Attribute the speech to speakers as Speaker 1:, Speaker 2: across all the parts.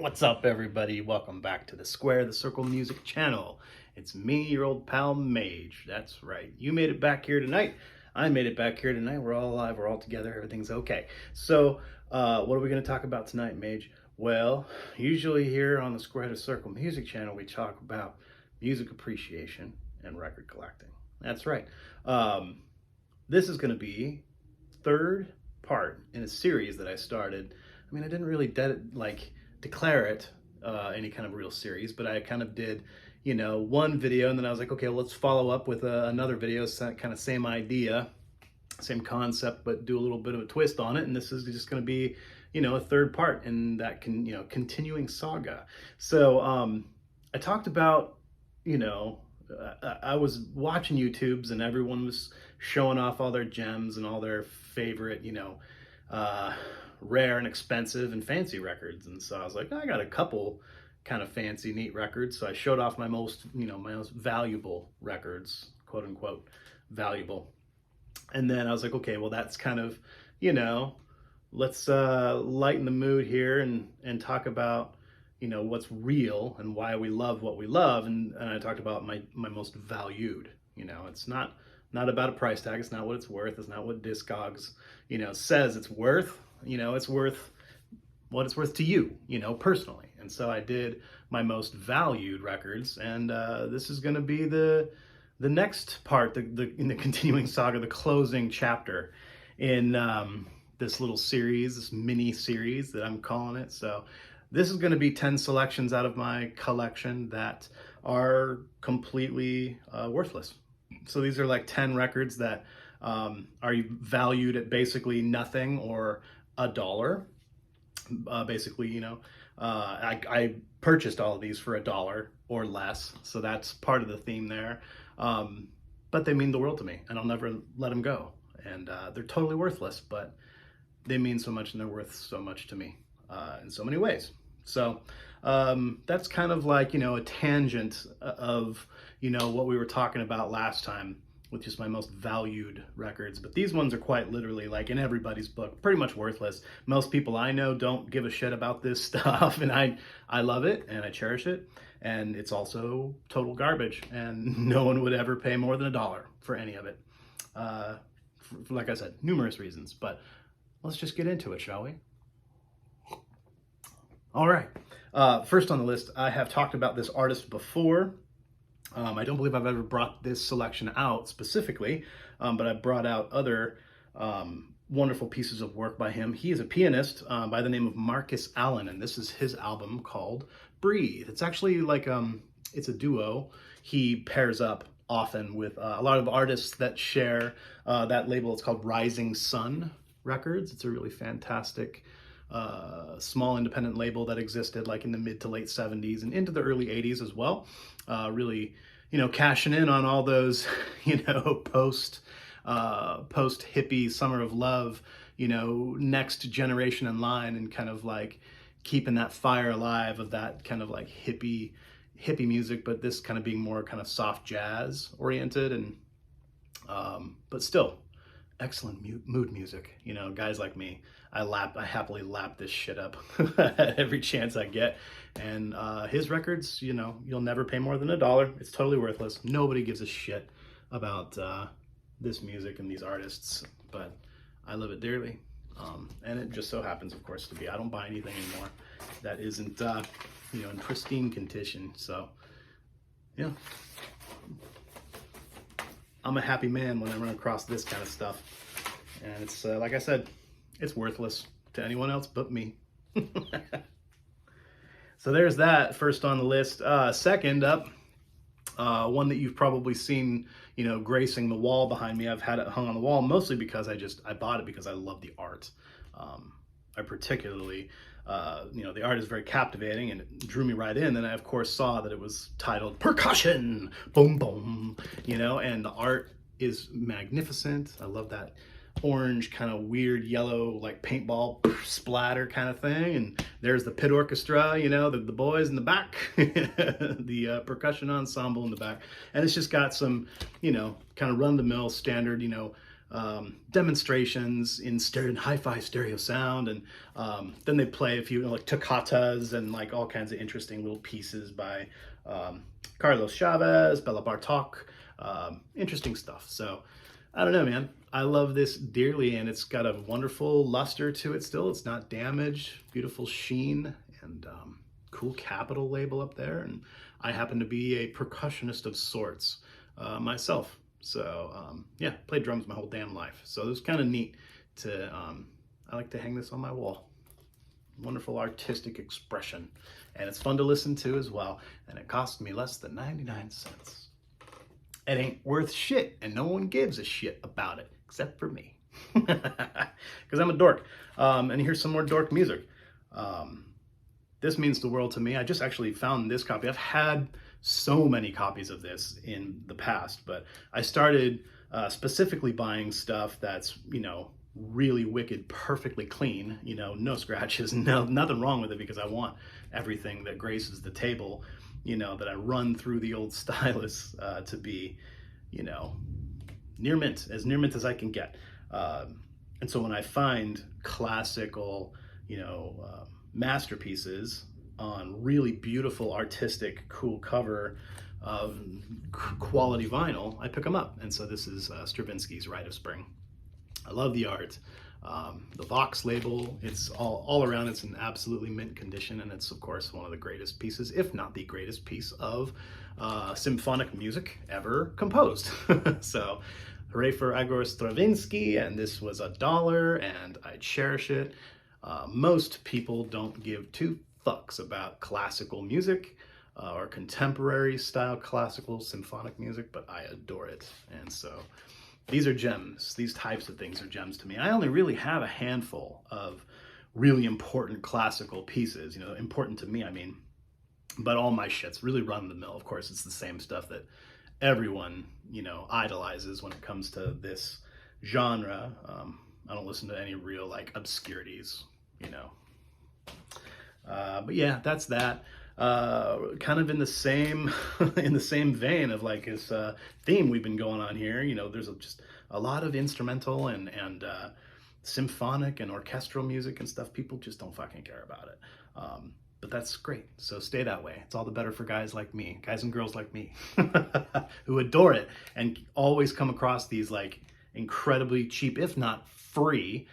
Speaker 1: What's up, everybody? Welcome back to the Square the Circle Music channel. It's me, your old pal Mage. That's right. You made it back here tonight. I made it back here tonight. We're all alive. We're all together. Everything's okay. So, what are we going to talk about tonight, Mage? Well, usually here on the Square the Circle Music channel, we talk about music appreciation and record collecting. That's right. This is going to be third part in a series that I started. I mean, I didn't really declare it any kind of real series, but I kind of did, one video, and then I was like, okay, well, let's follow up with another video, kind of same idea, same concept, but do a little bit of a twist on it. And this is just going to be, a third part in that continuing saga. So I talked about, I was watching YouTubes and everyone was showing off all their gems and all their favorite, rare and expensive and fancy records. And so I was like, I got a couple kind of fancy, neat records. So I showed off my most valuable records, quote unquote, valuable. And then I was like, okay, well, that's kind of, let's lighten the mood here and talk about, what's real and why we love what we love. And I talked about my most valued, it's not about a price tag. It's not what it's worth. It's not what Discogs, says it's worth. It's worth what it's worth to you, personally. And so I did my most valued records, and this is going to be the next part, in the continuing saga, the closing chapter in this little series, this mini series that I'm calling it. So this is going to be 10 selections out of my collection that are completely worthless. So these are like 10 records that are valued at basically nothing or $1. Basically, I purchased all of these for $1 or less. So that's part of the theme there. But they mean the world to me, and I'll never let them go. And they're totally worthless, but they mean so much and they're worth so much to me in so many ways. So that's kind of like, a tangent of, what we were talking about last time with just my most valued records. But these ones are quite literally, like in everybody's book, pretty much worthless. Most people I know don't give a shit about this stuff, and I love it and I cherish it. And it's also total garbage, and no one would ever pay more than $1 for any of it. For, like I said, numerous reasons, but let's just get into it, shall we? All right. First on the list, I have talked about this artist before. I don't believe I've ever brought this selection out specifically, but I brought out other wonderful pieces of work by him. He is a pianist by the name of Marcus Allen, and this is his album called Breathe. It's actually like, it's a duo. He pairs up often with a lot of artists that share that label. It's called Rising Sun Records. It's a really fantastic small independent label that existed like in the mid to late 70s and into the early 80s as well. Really, cashing in on all those, post hippie summer of love, next generation in line, and kind of like keeping that fire alive of that kind of like hippie music, but this kind of being more kind of soft jazz oriented, and but still excellent mood music. Guys like me, I happily lap this shit up at every chance I get. And his records, you'll never pay more than $1. It's totally worthless. Nobody gives a shit about this music and these artists, but I love it dearly. And it just so happens, of course, to be, I don't buy anything anymore that isn't, in pristine condition. So, yeah. I'm a happy man when I run across this kind of stuff. And it's, like I said, it's worthless to anyone else but me. So there's that, first on the list. Second up, one that you've probably seen, gracing the wall behind me. I've had it hung on the wall mostly because I bought it because I love the art. I particularly, the art is very captivating and it drew me right in. And I, of course, saw that it was titled Percussion, boom, boom, and the art is magnificent. I love that orange kind of weird yellow like paintball splatter kind of thing, and there's the pit orchestra, the boys in the back, the percussion ensemble in the back, and it's just got some kind of run-of-the-mill standard demonstrations in hi-fi stereo sound, and then they play a few like toccatas and like all kinds of interesting little pieces by Carlos Chavez, Bela Bartok, interesting stuff. So I don't know, man. I love this dearly, and it's got a wonderful luster to it still. It's not damaged, beautiful sheen, and cool Capitol label up there. And I happen to be a percussionist of sorts myself. So yeah, played drums my whole damn life. So it was kind of neat to, I like to hang this on my wall. Wonderful artistic expression. And it's fun to listen to as well. And it cost me less than 99 cents. It ain't worth shit, and no one gives a shit about it, except for me. Because I'm a dork. And here's some more dork music. This means the world to me. I just actually found this copy. I've had so many copies of this in the past, but I started specifically buying stuff that's, you know, really wicked, perfectly clean, you know, no scratches, nothing wrong with it, because I want everything that graces the table, you know, that I run through the old stylus to be, you know, near mint as I can get. And so when I find classical, you know, masterpieces on really beautiful, artistic, cool cover of quality vinyl, I pick them up. And so this is Stravinsky's Rite of Spring. I love the art. The Vox label, it's all around, it's in absolutely mint condition, and it's of course one of the greatest pieces, if not the greatest piece of symphonic music ever composed. So hooray for Igor Stravinsky, and this was $1, and I cherish it. Most people don't give two fucks about classical music or contemporary style classical symphonic music, but I adore it. And so these are gems. These types of things are gems to me. I only really have a handful of really important classical pieces, you know, important to me, I mean, but all my shit's really run of the mill. Of course, it's the same stuff that everyone, you know, idolizes when it comes to this genre. I don't listen to any real like obscurities, you know. But yeah, that's that. Kind of in the same vein of like this theme we've been going on here. You know, there's just a lot of instrumental and symphonic and orchestral music and stuff. People just don't fucking care about it. But that's great. So stay that way. It's all the better for guys like me, guys and girls like me, who adore it and always come across these like incredibly cheap, if not free,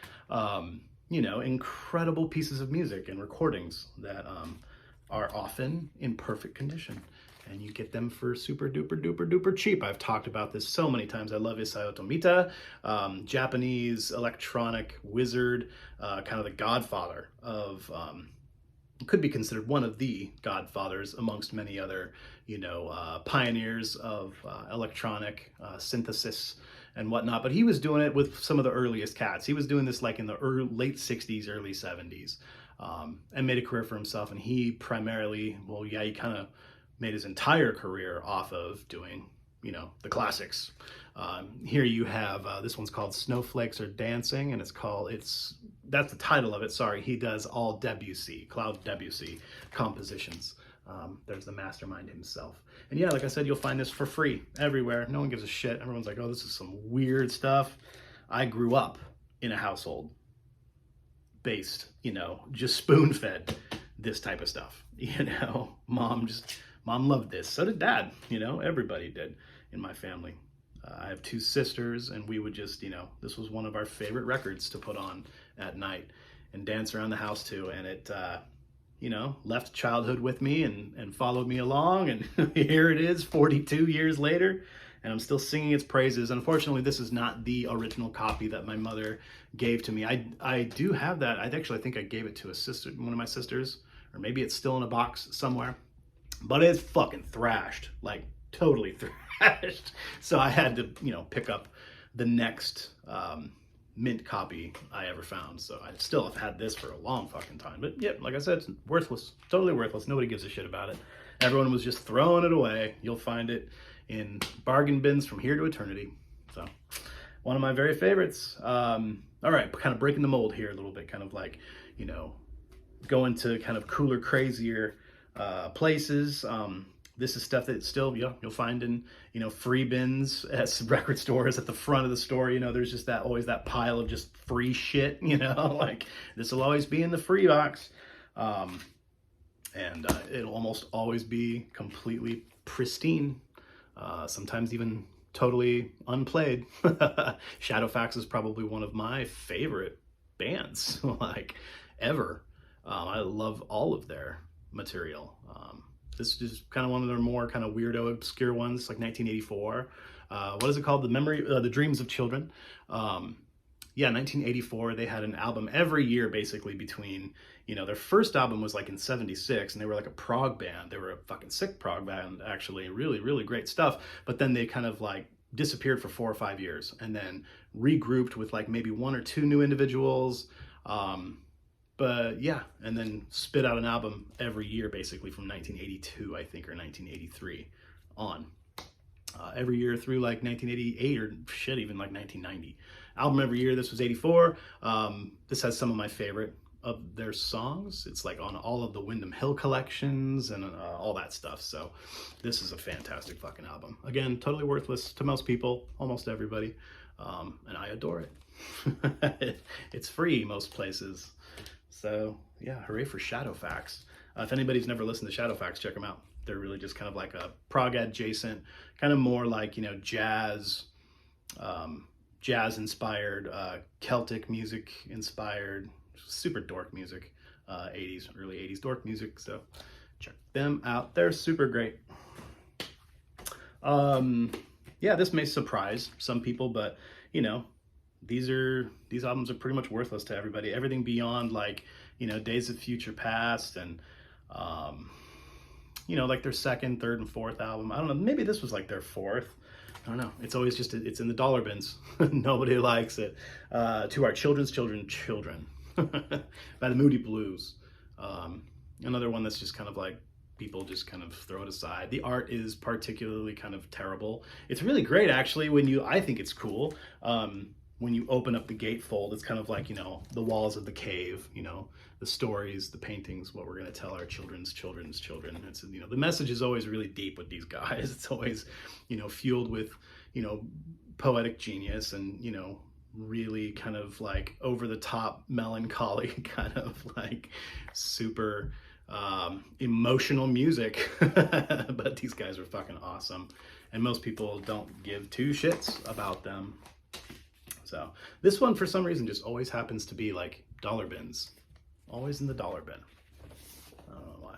Speaker 1: you know, incredible pieces of music and recordings that are often in perfect condition, and you get them for super duper duper duper cheap. I've talked about this so many times. I love Isao Tomita, Japanese electronic wizard, kind of the godfather of, could be considered one of the godfathers amongst many other, you know, pioneers of electronic synthesis and whatnot. But he was doing it with some of the earliest cats. He was doing this like in the late 60s, early 70s. And made a career for himself. And he primarily, well, yeah, he kind of made his entire career off of doing, you know, the classics. Here you have, this one's called Snowflakes Are Dancing, and that's the title of it, sorry. He does all Debussy, Claude Debussy compositions. There's the mastermind himself. And yeah, like I said, you'll find this for free everywhere. No one gives a shit. Everyone's like, oh, this is some weird stuff. I grew up in a household based, you know, just spoon-fed this type of stuff. You know, mom loved this. So did dad, you know, everybody did in my family. I have two sisters, and we would just, you know, this was one of our favorite records to put on at night and dance around the house to. And it, you know, left childhood with me and followed me along. And here it is 42 years later, and I'm still singing its praises. Unfortunately, this is not the original copy that my mother gave to me. I do have that. I think I gave it to a sister, one of my sisters, or maybe it's still in a box somewhere. But it's fucking thrashed, like totally thrashed. So I had to, you know, pick up the next mint copy I ever found. So I still have had this for a long fucking time. But yeah, like I said, it's worthless, totally worthless. Nobody gives a shit about it. Everyone was just throwing it away. You'll find it in bargain bins from here to eternity. So one of my very favorites. All right, kind of breaking the mold here a little bit, kind of like, you know, going to kind of cooler, crazier places. This is stuff that still, you'll find in, free bins at record stores at the front of the store. There's just always that pile of just free shit, like this will always be in the free box. And it'll almost always be completely pristine. Sometimes even totally unplayed. Shadowfax is probably one of my favorite bands, like, ever. I love all of their material. This is kind of one of their more kind of weirdo, obscure ones, like 1984. What is it called? The Dreams of Children. 1984, they had an album every year, basically, between, their first album was like in 76, and they were like a prog band. They were a fucking sick prog band, actually. Really, really great stuff. But then they kind of like disappeared for 4 or 5 years, and then regrouped with like maybe 1 or 2 new individuals. But yeah, and then spit out an album every year, basically from 1982, I think, or 1983 on. Every year through like 1988 or shit, even like 1990. Album every year. This was 84. This has some of my favorite of their songs. It's like on all of the Windham Hill collections and all that stuff. So this is a fantastic fucking album. Again, totally worthless to most people, almost everybody. And I adore it. It's free most places. So yeah, hooray for Shadowfax. If anybody's never listened to Shadowfax, check them out. They're really just kind of like a prog adjacent, kind of more like, jazz, jazz inspired, Celtic music inspired, super dork music, 80s, early 80s dork music. So check them out. They're super great. Yeah, this may surprise some people, but these albums are pretty much worthless to everybody. Everything beyond like, Days of Future Past and, like their second, third, and fourth album. I don't know, maybe this was like their fourth. I don't know. It's always just, it's in the dollar bins. Nobody likes it. To Our Children's Children by the Moody Blues. Another one that's just kind of like, people just kind of throw it aside. The art is particularly kind of terrible. It's really great, actually, I think it's cool. When you open up the gatefold, it's kind of like, the walls of the cave, the stories, the paintings, what we're going to tell our children's children. It's, the message is always really deep with these guys. It's always, fueled with, poetic genius and, really kind of like over the top melancholy, kind of like super emotional music. But these guys are fucking awesome. And most people don't give 2 shits about them. So this one, for some reason, just always happens to be like dollar bins. Always in the dollar bin. I don't know why.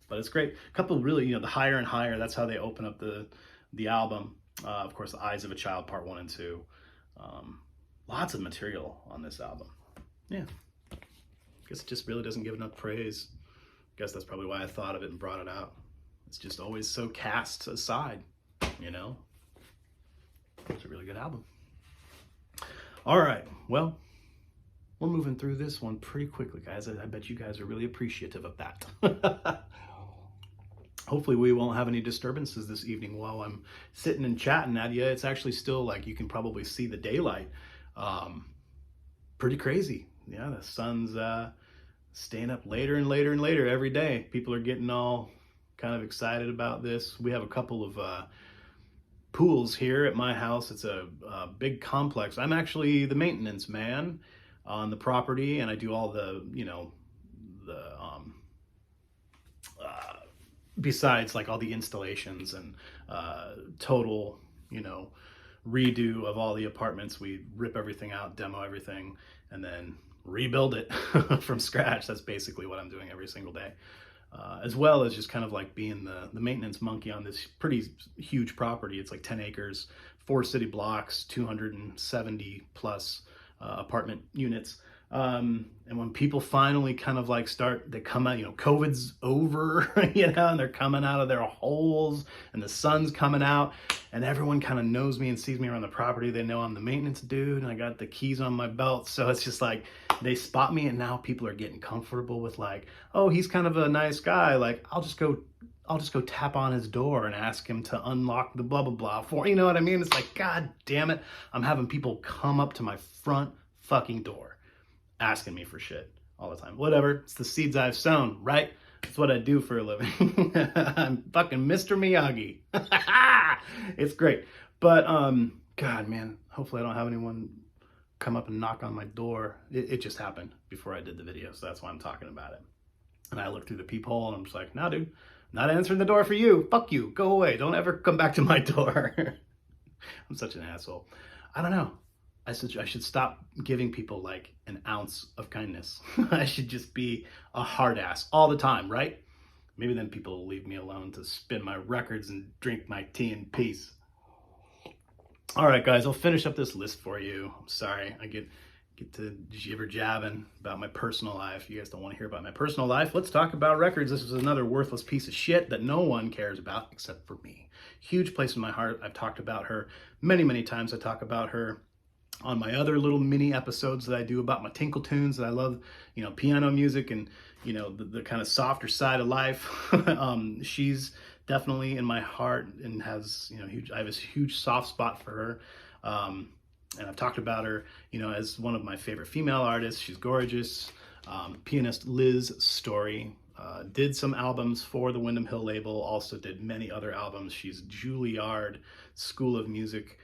Speaker 1: But it's great. A couple really, the Higher and Higher, that's how they open up the album. Of course, The Eyes of a Child, Part 1 and 2. Lots of material on this album. Yeah. I guess it just really doesn't give enough praise. I guess that's probably why I thought of it and brought it out. It's just always so cast aside, It's a really good album. All right, well, we're moving through this one pretty quickly, guys. I bet you guys are really appreciative of that. Hopefully we won't have any disturbances this evening while I'm sitting and chatting at you. It's actually still like, you can probably see the daylight. Pretty crazy. Yeah, the sun's staying up later and later and later every day. People are getting all kind of excited about this. We have a couple of pools here at my house. It's a big complex. I'm actually the maintenance man on the property, and I do all the, besides like all the installations and total, redo of all the apartments. We rip everything out, demo everything, and then rebuild it from scratch. That's basically what I'm doing every single day. As well as just kind of like being the maintenance monkey on this pretty huge property. It's like 10 acres, 4 city blocks, 270 plus apartment units. And when people finally kind of like they come out, COVID's over, and they're coming out of their holes and the sun's coming out and everyone kind of knows me and sees me around the property. They know I'm the maintenance dude and I got the keys on my belt. So it's just like, they spot me and now people are getting comfortable with like, oh, he's kind of a nice guy. Like, I'll just go tap on his door and ask him to unlock the blah, blah, blah for, you know what I mean? It's like, God damn it. I'm having people come up to my front fucking door asking me for shit all the time. Whatever, it's the seeds I've sown, right? It's what I do for a living. I'm fucking Mr. Miyagi. It's great. But, God, man, hopefully I don't have anyone come up and knock on my door. It just happened before I did the video, so that's why I'm talking about it. And I look through the peephole and I'm just like, nah, dude, not answering the door for you. Fuck you. Go away. Don't ever come back to my door. I'm such an asshole. I don't know. I should stop giving people like an ounce of kindness. I should just be a hard ass all the time, right? Maybe then people will leave me alone to spin my records and drink my tea in peace. All right, guys, I'll finish up this list for you. I'm sorry, I get to jibber jabbing about my personal life. You guys don't want to hear about my personal life. Let's talk about records. This is another worthless piece of shit that no one cares about except for me. Huge place in my heart. I've talked about her many, many times. I talk about her on my other little mini episodes that I do about my tinkle tunes that I love, you know, piano music and, you know, the kind of softer side of life. She's definitely in my heart and has, you know, I have a huge soft spot for her. And I've talked about her, you know, as one of my favorite female artists. She's gorgeous. Pianist Liz Story did some albums for the Windham Hill label, also did many other albums. She's Juilliard School of Music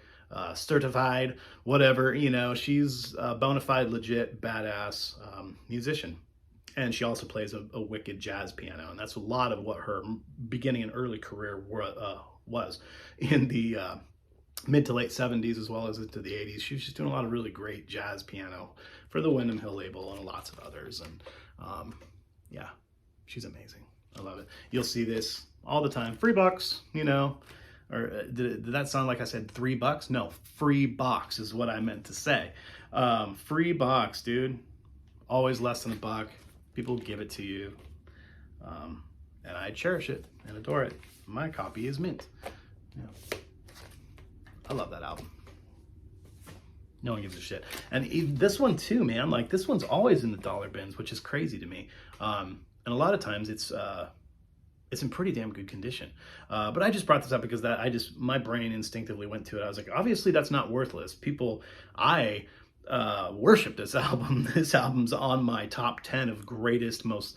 Speaker 1: certified, whatever, you know, she's a bona fide, legit, badass musician. And she also plays a wicked jazz piano. And that's a lot of what her beginning and early career was in the mid to late 70s as well as into the 80s. She was just doing a lot of really great jazz piano for the Windham Hill label and lots of others. And yeah, she's amazing. I love it. You'll see this all the time. Free bucks, you know. Or did that sound like I said $3? No, free box is what I meant to say. Free box, dude. Always less than $1. People give it to you. And I cherish it and adore it. My copy is mint. Yeah. I love that album. No one gives a shit. And this one too, man. Like, this one's always in the dollar bins, which is crazy to me. And a lot of times it's in pretty damn good condition. But I just brought this up because my brain instinctively went to it. I was like, obviously that's not worthless. I worship this album. This album's on my top 10 of greatest, most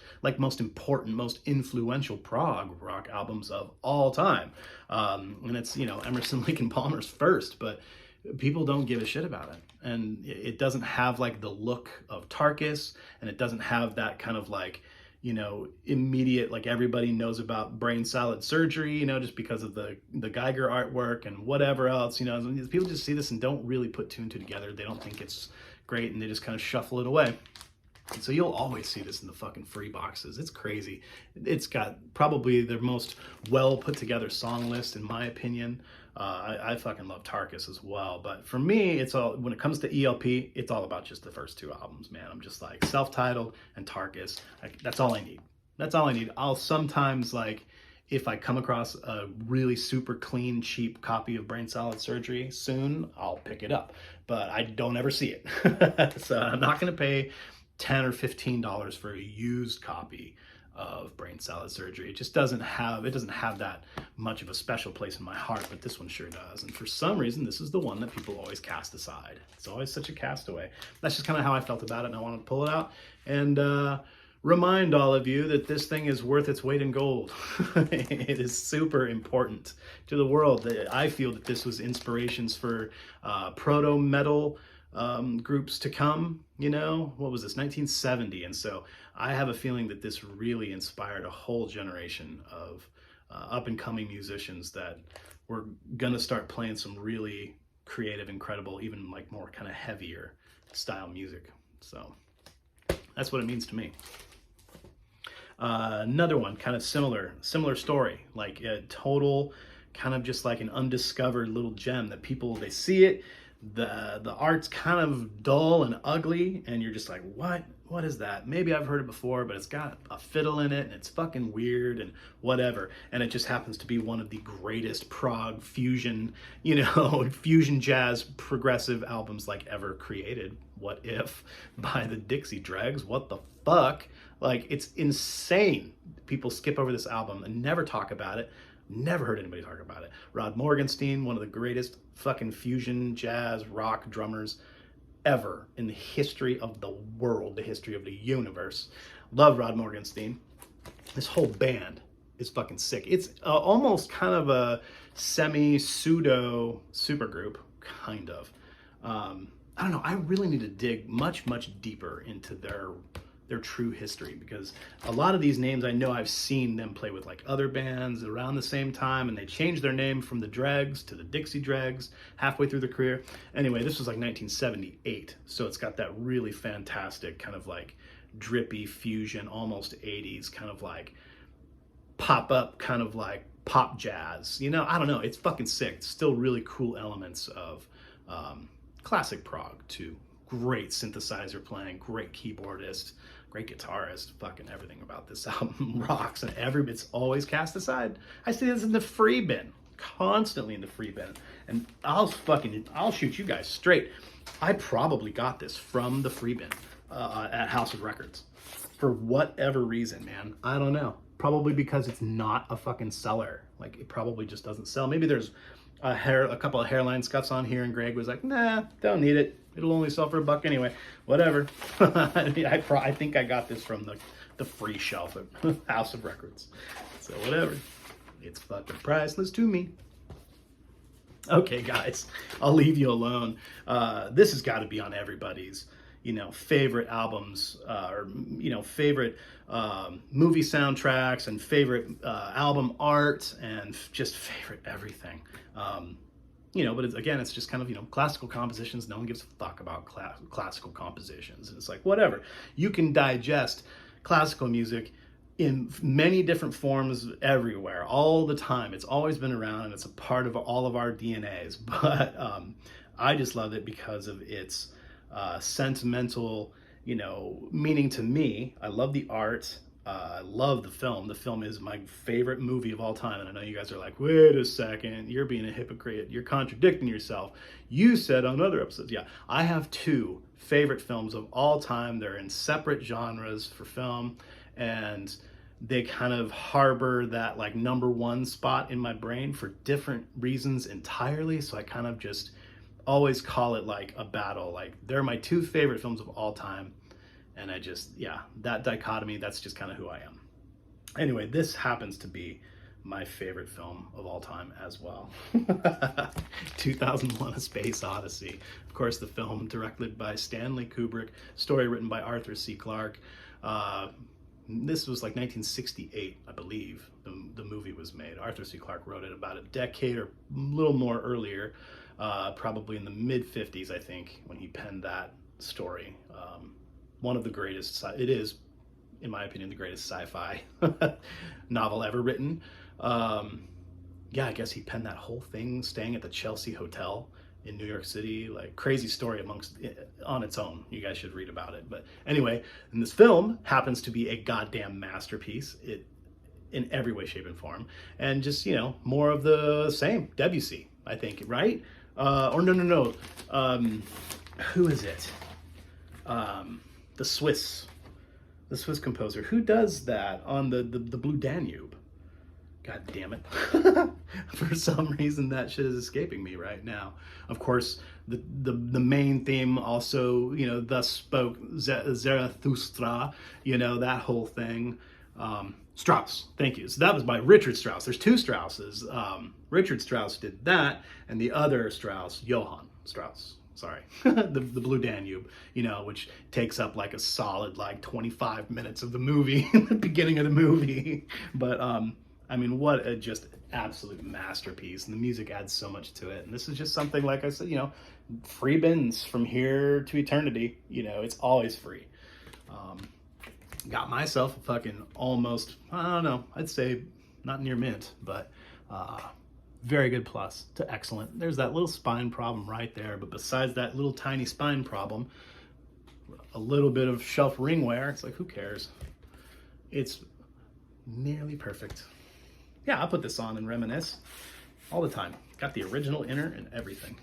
Speaker 1: important, most influential prog rock albums of all time. And it's, you know, Emerson, Lake and Palmer's first, but people don't give a shit about it. And it doesn't have like the look of Tarkus, and it doesn't have that kind of like, you know, immediate, like everybody knows about brain salad surgery, you know, just because of the Geiger artwork and whatever else, you know. People just see this and don't really put two and two together. They don't think it's great and they just kind of shuffle it away. And so you'll always see this in the fucking free boxes. It's crazy. It's got probably their most well put together song list, in my opinion. I fucking love Tarkus as well. But for me, it's all, when it comes to ELP, it's all about just the first two albums, man. I'm just like Self-Titled and Tarkus. That's all I need. That's all I need. I'll sometimes, like, if I come across a really super clean, cheap copy of Brain Salad Surgery soon, I'll pick it up. But I don't ever see it. So I'm not going to pay $10 or $15 for a used copy of Brain Salad Surgery. It just doesn't have that much of a special place in my heart, but this one sure does. And for some reason, this is the one that people always cast aside. It's always such a castaway. That's just kind of how I felt about it, and I wanted to pull it out and remind all of you that this thing is worth its weight in gold. It is super important to the world. I feel that this was inspirations for proto-metal groups to come, you know. What was this, 1970? And so I have a feeling that this really inspired a whole generation of up-and-coming musicians that were gonna start playing some really creative, incredible, even like more kind of heavier style music. So that's what it means to me. Another one, kind of similar story, like a total kind of just like an undiscovered little gem that people, they see it, the art's kind of dull and ugly, and you're just like, what is that? Maybe I've heard it before, but it's got a fiddle in it and it's fucking weird and whatever. And it just happens to be one of the greatest prog fusion, you know, fusion jazz progressive albums like ever created. What If by the Dixie Dregs? What the fuck? Like, it's insane. People skip over this album and never talk about it. Never heard anybody talk about it. Rod Morgenstein, one of the greatest fucking fusion jazz rock drummers ever in the history of the world, the history of the universe. Love Rod Morgenstein. this whole band is fucking sick. It's almost kind of a semi-pseudo supergroup, kind of. I don't know. I really need to dig much, much deeper into their true history, because a lot of these names I know I've seen them play with like other bands around the same time, and they changed their name from the Dregs to the Dixie Dregs halfway through their career. Anyway, this was like 1978, so it's got that really fantastic kind of like drippy fusion, almost 80s kind of like pop up, kind of like pop jazz. You know, I don't know. It's fucking sick. Still really cool elements of classic prog too. Great synthesizer playing, great keyboardist, great guitarist. Fucking everything about this album rocks, and every bit's always cast aside. I see this in the free bin, constantly in the free bin, and I'll shoot you guys straight. I probably got this from the free bin at House of Records for whatever reason, man. I don't know. Probably because it's not a fucking seller. Like, it probably just doesn't sell. Maybe there's a couple of hairline scuffs on here, and Greg was like, nah, don't need it. It'll only sell for $1 anyway. Whatever. I think I got this from the free shelf at House of Records. So whatever. It's fucking priceless to me. Okay, guys, I'll leave you alone. This has got to be on everybody's, favorite albums, or, favorite movie soundtracks, and favorite album art, and just favorite everything. But it's just kind of, classical compositions. No one gives a fuck about classical compositions. It's like, whatever. You can digest classical music in many different forms everywhere, all the time. It's always been around, and it's a part of all of our DNAs. But I just love it because of its sentimental, meaning to me. I love the art. I love the film. The film is my favorite movie of all time. And I know you guys are like, wait a second, you're being a hypocrite. You're contradicting yourself. You said on other episodes. Yeah, I have 2 favorite films of all time. They're in separate genres for film, and they kind of harbor that like #1 spot in my brain for different reasons entirely. So I kind of just always call it like a battle. Like, they're my 2 favorite films of all time. And that dichotomy, that's just kind of who I am. Anyway, this happens to be my favorite film of all time as well. 2001: A Space Odyssey. Of course, the film directed by Stanley Kubrick, story written by Arthur C. Clarke. This was like 1968, I believe, the movie was made. Arthur C. Clarke wrote it about a decade or a little more earlier, probably in the mid-50s, I think, when he penned that story. One of the greatest, it is, in my opinion, the greatest sci-fi novel ever written. I guess he penned that whole thing staying at the Chelsea Hotel in New York City. Like, crazy story on its own. You guys should read about it. But anyway, and this film happens to be a goddamn masterpiece. In every way, shape, and form. And just, more of the same. Debussy, I think, right? Or no. Who is it? The Swiss composer. Who does that on the Blue Danube? God damn it. For some reason that shit is escaping me right now. Of course, the main theme also, thus spoke Zarathustra, that whole thing. Strauss, thank you. So that was by Richard Strauss. There's 2 Strausses. Richard Strauss did that, and the other Strauss, Johann Strauss. Sorry, the Blue Danube, which takes up like a solid like 25 minutes of the movie, the beginning of the movie. But what a just absolute masterpiece, and the music adds so much to it. And this is just something, like I said, free bins from here to eternity. It's always free. Got myself a fucking almost, I don't know, I'd say not near mint, but very good plus to excellent. There's that little spine problem right there, but besides that little tiny spine problem, a little bit of shelf ring wear, it's like, who cares? It's nearly perfect. Yeah, I'll put this on and reminisce all the time. Got the original inner and everything.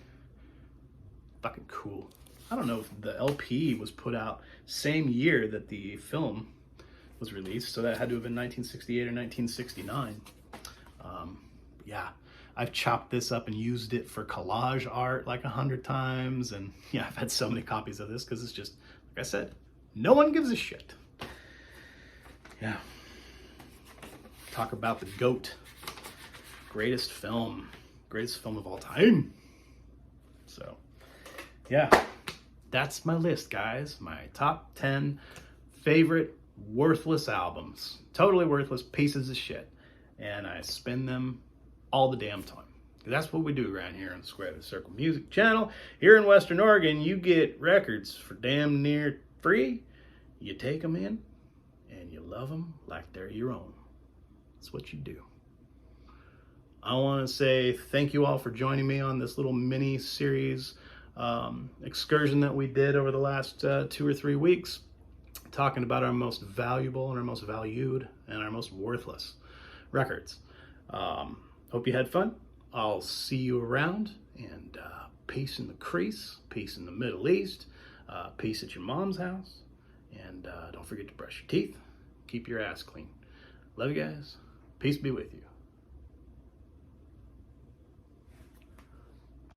Speaker 1: Fucking cool. I don't know if the LP was put out same year that the film was released, so that had to have been 1968 or 1969. I've chopped this up and used it for collage art like 100 times, and I've had so many copies of this because it's just, like I said, no one gives a shit. Yeah. talk about the GOAT, greatest film of all time. So, yeah, that's my list, guys. My top 10 favorite worthless albums. Totally worthless pieces of shit. And I spin them all the damn time. That's what we do around here on the Square of the Circle Music channel. Here in Western Oregon, you get records for damn near free. You take them in and you love them like they're your own. That's what you do. I want to say thank you all for joining me on this little mini series excursion that we did over the last 2 or 3 weeks, talking about our most valuable and our most valued and our most worthless records. Hope you had fun. I'll see you around, and peace in the crease, peace in the Middle East, peace at your mom's house, and don't forget to brush your teeth, keep your ass clean. Love you guys. Peace be with you.